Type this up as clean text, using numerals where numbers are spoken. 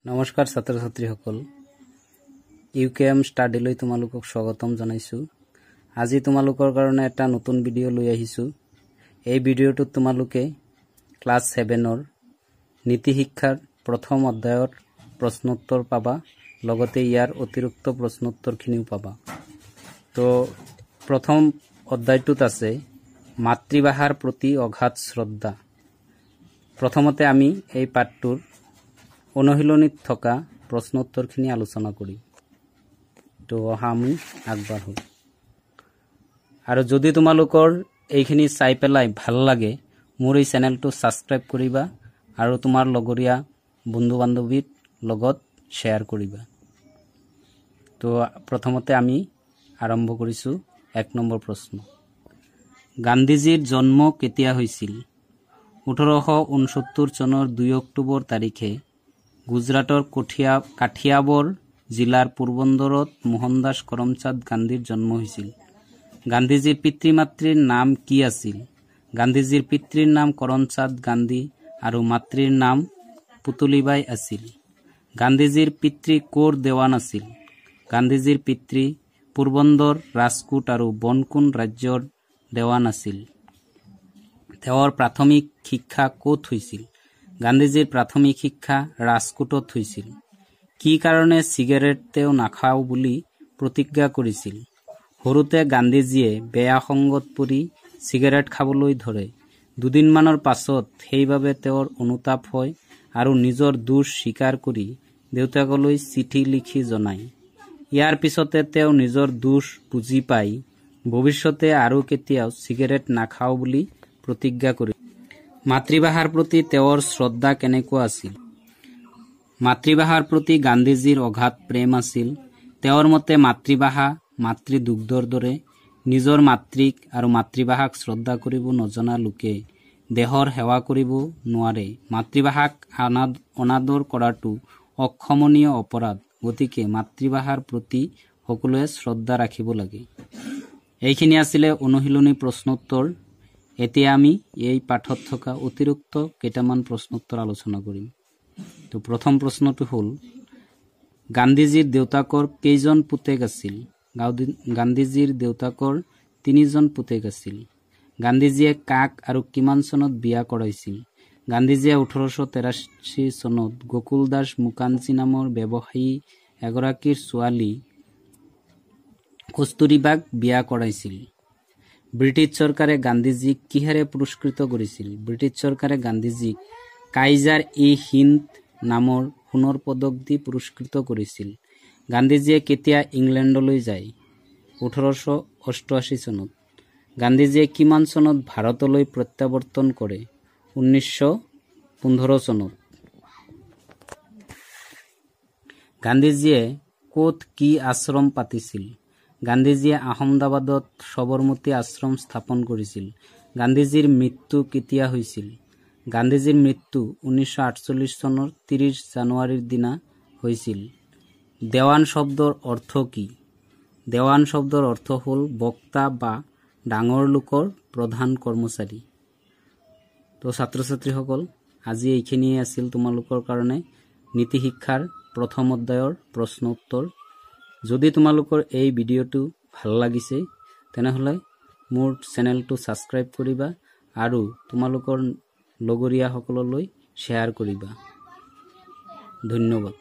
নমস্কাৰ ছাত্ৰ ছাত্ৰীসকল ইউকেএম ষ্টাডিলৈ তোমালোকক স্বাগতম জনাইছো। আজি তোমালোকৰ কাৰণে এটা নতুন ভিডিঅ' লৈ আহিছো। এই ভিডিঅ'টোত তোমালোকে ক্লাছ 7ৰ নীতি শিক্ষাৰ প্ৰথম অধ্যায়ৰ প্ৰশ্নোত্তৰ পাবা, লগতে ইয়াৰ অতিৰিক্ত প্ৰশ্নোত্তৰখিনিও পাবা। তো প্ৰথম অধ্যায়টোত আছে মাতৃভাষাৰ প্ৰতি অগাধ শ্ৰদ্ধা। প্ৰথমতে আমি এই পাঠটোৰ অনুশীলনীত থকা প্ৰশ্নোত্তৰখিনি আলোচনা কৰিম। তো আমি আগবাঢ়ো। আৰু যদি তোমালোকৰ এইখিনি চাই পেলাই ভাল লাগে, মোৰ এই চেনেলটো ছাবস্ক্ৰাইব কৰিবা আৰু তোমাৰ লগৰীয়া বন্ধু বান্ধৱীৰ লগত শ্বেয়াৰ কৰিবা। তো প্ৰথমতে আমি আৰম্ভ কৰিছোঁ 1 নম্বৰ প্ৰশ্ন। গান্ধীজীৰ জন্ম কেতিয়া হৈছিল? 1869 চনৰ 2 অক্টোবৰ তাৰিখে গুজৰাটৰ কাঠিয়াবৰ জিলাৰ পোৰবন্দৰত মোহনদাস কৰমচাঁদ গান্ধীৰ জন্ম হৈছিল। গান্ধীজীৰ পিতৃ মাতৃৰ নাম কি আছিল? গান্ধীজীৰ পিতৃৰ নাম কৰমচাঁদ গান্ধী আৰু মাতৃৰ নাম পুতলীবাই আছিল। গান্ধীজীৰ পিতৃ ক'ৰ দেৱান আছিল? গান্ধীজীৰ পিতৃ পোৰবন্দৰ, ৰাজকোট আৰু বনকুন ৰাজ্যৰ দেৱান আছিল। তেওঁৰ প্ৰাথমিক শিক্ষা ক'ত হৈছিল? গান্ধীজীৰ প্ৰাথমিক শিক্ষা ৰাজকোটত হৈছিল। কি কাৰণে চিগাৰেট তেওঁ নাখাওঁ বুলি প্ৰতিজ্ঞা কৰিছিল? সৰুতে গান্ধীজীয়ে বেয়া সংগত পৰি চিগাৰেট খাবলৈ ধৰে। দুদিনমানৰ পাছত সেইবাবে তেওঁৰ অনুতাপ হয় আৰু নিজৰ দোষ স্বীকাৰ কৰি দেউতাকলৈ চিঠি লিখি জনায়। ইয়াৰ পিছতে তেওঁ নিজৰ দোষ বুজি পাই ভৱিষ্যতে আৰু কেতিয়াও চিগাৰেট নাখাওঁ বুলি প্ৰতিজ্ঞা কৰিছিল। মাতৃভাষাৰ প্ৰতি তেওঁৰ শ্ৰদ্ধা কেনেকুৱা আছিল? মাতৃভাষাৰ প্ৰতি গান্ধীজীৰ অগাধ প্ৰেম আছিল। তেওঁৰ মতে মাতৃভাষা মাতৃদুগ্ধৰ দৰে। নিজৰ মাতৃক আৰু মাতৃভাষাক শ্ৰদ্ধা কৰিব নজনা লোকে দেশৰ সেৱা কৰিব নোৱাৰে। মাতৃভাষাক অনাদৰ কৰাটো অক্ষমনীয় অপৰাধ। গতিকে মাতৃভাষাৰ প্ৰতি সকলোৱে শ্ৰদ্ধা ৰাখিব লাগে। এইখিনি আছিলে অনুশীলনী প্ৰশ্নোত্তৰ। এতিয়া আমি এই পাঠত থকা অতিৰিক্ত কেইটামান প্ৰশ্নোত্তৰ আলোচনা কৰিম। তো প্ৰথম প্ৰশ্নটো হ'ল, গান্ধীজীৰ দেউতাকৰ কেইজন পুতেক আছিল? গান্ধীজীৰ দেউতাকৰ 3জন পুতেক আছিল। গান্ধীজীয়ে কাক আৰু কিমান চনত বিয়া কৰাইছিল? গান্ধীজীয়ে 1883 চনত গোকুল দাস মুখাৰ্জী নামৰ ব্যৱসায়ী এগৰাকীৰ ছোৱালী কস্তুৰীবাক বিয়া কৰাইছিল। ব্ৰিটিছ চৰকাৰে গান্ধীজীক কিহেৰে পুৰস্কৃত কৰিছিল? ব্ৰিটিছ চৰকাৰে গান্ধীজীক কাইজাৰ-ই-হিন্দ নামৰ সোণৰ পদক দি পুৰস্কৃত কৰিছিল। গান্ধীজীয়ে কেতিয়া ইংলেণ্ডলৈ যায়? 1888 চনত। গান্ধীজীয়ে কিমান চনত ভাৰতলৈ প্ৰত্যাৱৰ্তন কৰে? 1915 চনত। গান্ধীজীয়ে ক'ত কি আশ্ৰম পাতিছিল? গান্ধীজীয়ে আহমেদাবাদত সবৰমতী আশ্ৰম স্থাপন কৰিছিল। গান্ধীজীৰ মৃত্যু কেতিয়া হৈছিল? গান্ধীজীৰ মৃত্যু 1948 চনৰ 30 জানুৱাৰীৰ দিনা হৈছিল। দেৱান শব্দৰ অৰ্থ কি? দেৱান শব্দৰ অৰ্থ হ'ল বক্তা বা ডাঙৰ লোকৰ প্ৰধান কৰ্মচাৰী। তো ছাত্ৰ ছাত্ৰীসকল, আজি এইখিনিয়ে আছিল তোমালোকৰ কাৰণে নীতি শিক্ষাৰ প্ৰথম অধ্যায়ৰ প্ৰশ্ন উত্তৰ। যদি তোমালোকৰ এই ভিডিঅ'টো ভাল লাগিছে তেনেহ'লে মোৰ চেনেলটো ছাবস্ক্ৰাইব কৰিবা আৰু তোমালোকৰ লগৰীয়াসকললৈ শ্বেয়াৰ কৰিবা। ধন্যবাদ।